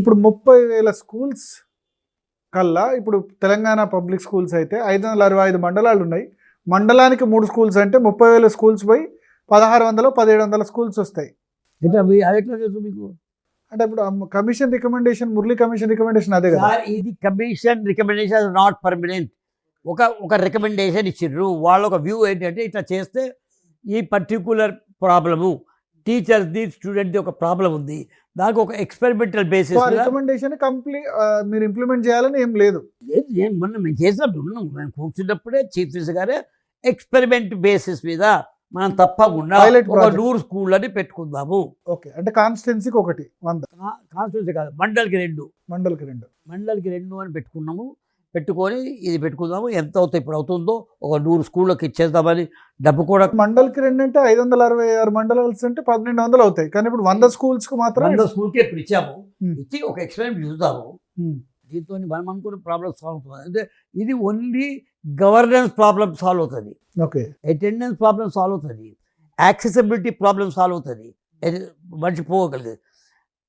ఇప్పుడు 30,000 స్కూల్స్ కల్లా ఇప్పుడు తెలంగాణ పబ్లిక్ స్కూల్స్ అయితే 565 మండలాలు ఉన్నాయి. మండలానికి 3 స్కూల్స్ అంటే 30,000 స్కూల్స్ పోయి 1600 1700 స్కూల్స్ వస్తాయి. ఎట్లా తెలుసు మీకు? అంటే ఇప్పుడు commission recommendation, Murali commission recommendation అదే కదా. ఇది కమిషన్ రికమెండేషన్ నాట్ పర్మనెంట్. ఒక రికమెండేషన్ ఇచ్చిండ్రు. వాళ్ళ ఒక వ్యూ ఏంటంటే ఇట్లా చేస్తే ఈ పర్టికులర్ ప్రాబ్లము టీచర్స్ది స్టూడెంట్ది ఒక ప్రాబ్లం ఉంది, దానికి ఒక ఎక్స్పెరిమెంటల్ బేసిస్ రికమెండేషన్ కంప్లీట్ మీరు ఇంప్లిమెంట్ చేయాలని ఏం లేదు. మొన్న మేము చేసినప్పుడు ఉన్నాం, మేము కూర్చున్నప్పుడే చీఫ్ మినిస్టర్ గారే ఎక్స్పెరిమెంట్ బేసిస్ మీద మనం తప్పకుండా ఒక 100 స్కూళ్ళని పెట్టుకుందాము. ఓకే, అంటే కాన్స్టిట్యున్సీకి ఒకటి 100, కాన్స్టిట్యున్సీ కాదు, మండలికి 2 అని పెట్టుకున్నాము. పెట్టుకొని ఇది పెట్టుకుందాము, ఎంత అవుతాయి ఇప్పుడు అవుతుందో ఒక 100 స్కూళ్ళకి ఇచ్చేద్దామని. డబ్బు కూడా మండలికి 2 అంటే 566 మండలాలు అంటే 1200 అవుతాయి. కానీ ఇప్పుడు 100 స్కూల్స్కి మాత్రం 100 స్కూల్కి ఇప్పుడు ఇచ్చాము. ఇచ్చి ఒక ఎక్స్పెరిమెంట్ చూద్దాము. దీంతో మనం అనుకున్న ప్రాబ్లమ్ సాల్వ్ అవుతుంది. అంటే ఇది ఓన్లీ గవర్నెన్స్ ప్రాబ్లమ్ సాల్వ్ అవుతుంది, ఓకే, అటెండెన్స్ ప్రాబ్లమ్ సాల్వ్ అవుతుంది, యాక్సెసిబిలిటీ ప్రాబ్లమ్ సాల్వ్ అవుతుంది, మనిషి పోగలదు.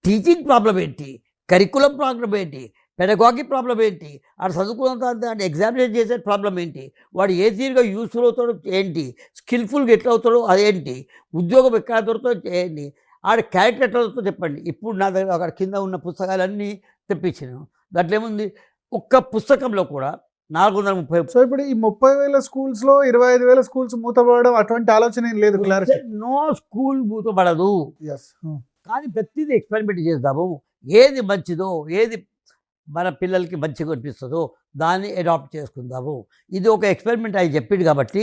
టీచింగ్ ప్రాబ్లం ఏంటి, కరికులం ప్రాబ్లం ఏంటి, పెడగాగి ప్రాబ్లం ఏంటి, ఆడు చదువుకున్నంత అంటే ఎగ్జామినేషన్ చేసే ప్రాబ్లం ఏంటి, వాడు ఏ తీరుగా యూస్ఫుల్ అవుతాడో ఏంటి, స్కిల్ఫుల్గా ఎట్లా అవుతాడో అదేంటి, ఉద్యోగం ఎక్కడ దొరుకుతుందో ఏంటి, ఆడ క్యారెక్టర్ ఎట్లా దొరుకుతుందో చెప్పండి. ఇప్పుడు నా దగ్గర అక్కడ కింద ఉన్న పుస్తకాలన్నీ తెప్పించాను. దాంట్లో ఏముంది, ఒక్క పుస్తకంలో కూడా 430. సో ఇప్పుడు ఈ 30,000 స్కూల్స్లో 25,000 స్కూల్స్ మూతపడడం అటువంటి ఆలోచన ఏం లేదు. క్లారిటీ, నో స్కూల్ మూతపడదు. కానీ ప్రతిదీ ఎక్స్పెరిమెంట్ చేద్దాము. ఏది మంచిదో, ఏది మన పిల్లలకి మంచిగా అనిపిస్తుందో దాన్ని అడాప్ట్ చేసుకుందాము. ఇది ఒక ఎక్స్పెరిమెంట్ ఆయన చెప్పింది కాబట్టి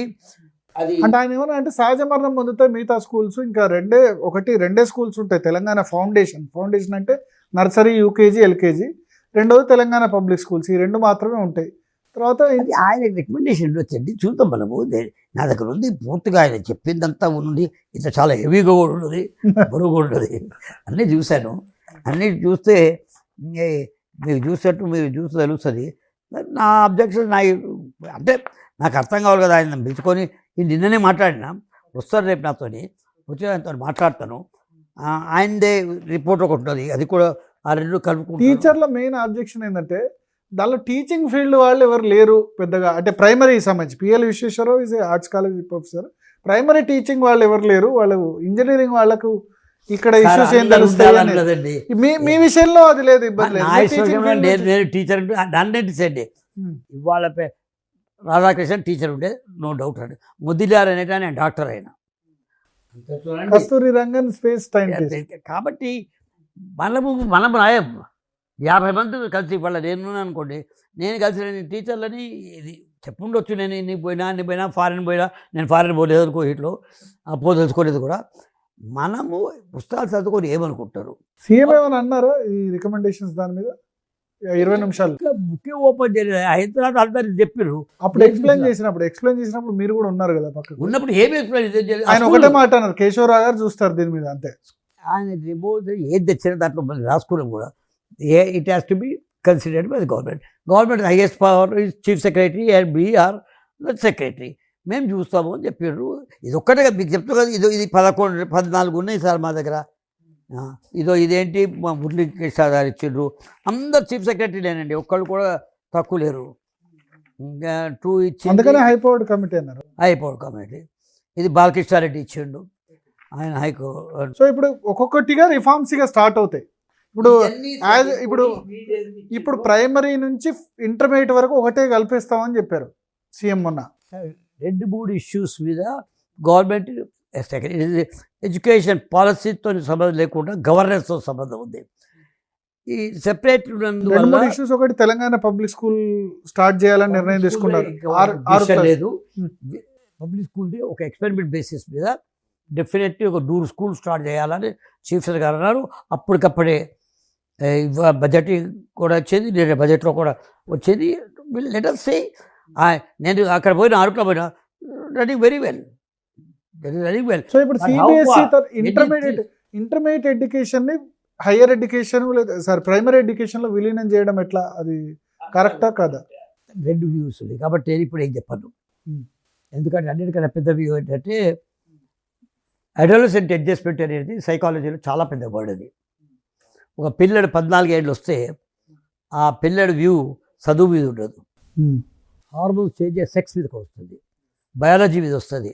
అది. అంటే ఆయన ఏమన్నా అంటే సహజ మరణం పొందుతాయి మిగతా స్కూల్స్, ఇంకా రెండే స్కూల్స్ ఉంటాయి. తెలంగాణ ఫౌండేషన్ అంటే నర్సరీ, యూకేజీ, ఎల్కేజీ. రెండోది తెలంగాణ పబ్లిక్ స్కూల్స్. ఈ 2 మాత్రమే ఉంటాయి. తర్వాత ఆయన రికమెండేషన్ వచ్చండి, చూద్దాం మనము. నా దగ్గర ఉంది పూర్తిగా, ఆయన చెప్పిందంతా ఉంది. ఇట్లా చాలా హెవీగా కూడా ఉన్నది, బరువు కూడా ఉన్నది. అన్నీ చూశాను. అన్నీ చూస్తే మీరు చూస్తే తెలుస్తుంది. నా అబ్జెక్షన్ అంటే నాకు అర్థం కావాలి కదా. ఆయన పిలుచుకొని నిన్ననే మాట్లాడినా, వస్తారు రేపు నాతోని, వచ్చి ఆయనతో మాట్లాడతాను. ఆయనదే రిపోర్ట్ ఒకటి ఉంటుంది, అది కూడా ఆ 2 కలుపుకుంటాను. టీచర్ల మెయిన్ అబ్జెక్షన్ ఏంటంటే దానిలో టీచింగ్ ఫీల్డ్ వాళ్ళు ఎవరు లేరు పెద్దగా. అంటే ప్రైమరీ సంబంధించి P L Visweswararao is arts college professor, primary teaching వాళ్ళు ఎవరు లేరు. వాళ్ళు ఇంజనీరింగ్ వాళ్ళకు ఇక్కడ ఇష్యూస్ ఏం తెలుస్తాయి. మీ విషయంలో అది లేదు, ఇబ్బంది లేదు. నేను టీచర్ అంటే ఇవాళ రాధాకృష్ణ టీచర్ ఉండే, నో డౌట్ అండి. ముదిలార్ అనేట ఆయన డాక్టర్ అయినా, కస్తూరి రంగన్ స్పేస్ టైం. కాబట్టి మనం రాయం 50 మంది కలిసి. ఇవాళ నేను అనుకోండి, నేను కలిసి టీచర్లని ఇది చెప్పుండొచ్చు. నేను ఇన్ని పోయినా ఫారెన్ పోయినా, నేను ఫారెన్ పోలేదు అనుకో, ఇట్లో తెలుసుకోలేదు కూడా. మనము పుస్తకాలు చదువుకొని ఏమనుకుంటారు. సీఎం ఏమని అన్నారా ఈ రికమెండేషన్స్ దాని మీద? 20 నిమిషాలు బుక్ ఓపెన్ చేయలేదు. హైదరాబాద్ అందరు చెప్పారు. అప్పుడు ఎక్స్ప్లెయిన్ చేసినప్పుడు మీరు కూడా ఉన్నారు కదా పక్కన. ఉన్నప్పుడు ఏమి ఎక్స్ప్లెయిన్ ఆయన ఒకటే మాట అన్నారు, కేశవరావు గారు చూస్తారు దీని మీద, అంతే. ఆయన రిమోట్ ఏది తెచ్చిన దాంట్లో మనం రాసుకోవడం కూడా it has to be considered by the government highest power is chief secretary and B R secretary. మేము చూస్తాము అని చెప్పారు. ఇది ఒక్కటే మీకు చెప్తా కదా. ఇది 11 14 ఉన్నాయి సార్ మా దగ్గర. ఇదేంటి మా మురళీ కృష్ణ గారు ఇచ్చిండ్రు. అందరు చీఫ్ సెక్రటరీలేనండి, ఒక్కళ్ళు కూడా తక్కువ లేరు. ఇంకా 2 ఇచ్చి, అందుకనే హైపవర్డ్ కమిటీ అన్నారు. హైపవర్డ్ కమిటీ ఇది బాలకృష్ణారెడ్డి ఇచ్చిండు, ఆయన హైకోర్టు. సో ఇప్పుడు ఒక్కొక్కటిగా రిఫార్మ్స్గా స్టార్ట్ అవుతాయి. ఇప్పుడు ప్రైమరీ నుంచి ఇంటర్మీడియట్ వరకు ఒకటే కల్పిస్తామని చెప్పారు సీఎం మొన్న. 2-3 ఇష్యూస్ మీద గవర్నమెంట్ ఎడ్యుకేషన్ పాలసీతో సంబంధం లేకుండా గవర్నెన్స్తో సంబంధం ఉంది. ఈ సెపరేట్ 2-3 ఇష్యూస్. ఒకటి తెలంగాణ పబ్లిక్ స్కూల్ స్టార్ట్ చేయాలని నిర్ణయం తీసుకున్నారు. లేదు, పబ్లిక్ స్కూల్ది ఒక ఎక్స్పెరిమెంట్ బేసిస్ మీద డెఫినెట్లీ ఒక 100 స్కూల్ స్టార్ట్ చేయాలని చీఫ్ మినిస్టర్ గారు అన్నారు. అప్పటికప్పుడే బడ్జెట్ కూడా వచ్చేది, నేను బడ్జెట్లో కూడా వచ్చేది. లెట్ us say, నేను అక్కడ పోయిన అరకులో పోయినా రన్నింగ్ వెరీ వెల్. సో ఇప్పుడు సిబిఎస్ఈ ఇంటర్మీడియట్ ఎడ్యుకేషన్ని హైయర్ ఎడ్యుకేషన్ ప్రైమరీ ఎడ్యుకేషన్లో విలీనం చేయడం ఎట్లా, అది కరెక్టా కాదా? 2 వ్యూస్ ఉంది కాబట్టి నేను ఇప్పుడు ఏం చెప్పను. ఎందుకంటే అన్నిటికన్నా పెద్ద వ్యూ ఏంటంటే అడాలసెంట్ అడ్జస్ట్మెంట్ అనేది సైకాలజీలో చాలా పెద్ద వర్డ్. అది ఒక పిల్లడు 14 ఏళ్ళు వస్తే ఆ పిల్లడి వ్యూ చదువు మీద ఉండదు, హార్మోన్స్ చేంజ్ అయ్యే సెక్స్ మీద కూడా వస్తుంది, బయాలజీ మీద వస్తుంది,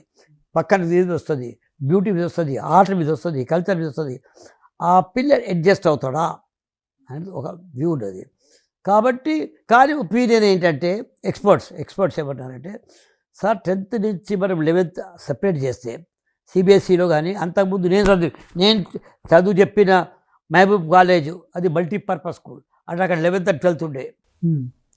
పక్కన మీద వస్తుంది, బ్యూటీ మీద వస్తుంది, ఆర్ట్ మీద వస్తుంది, కల్చర్ మీద వస్తుంది. ఆ పిల్లడు అడ్జస్ట్ అవుతాడా అనేది ఒక వ్యూ ఉండదు. కాబట్టి కానీ ఒపీనియన్ ఏంటంటే ఎక్స్పర్ట్స్ ఏమంటారంటే సార్ 10th నుంచి మనం 11th సెపరేట్ చేస్తే సిబిఎస్ఈలో కానీ అంతకుముందు నేను చదువు చెప్పిన మహబూబ్ కాలేజ్ అది మల్టీపర్పస్ స్కూల్ అంటే అక్కడ 11th and 12th ఉండే.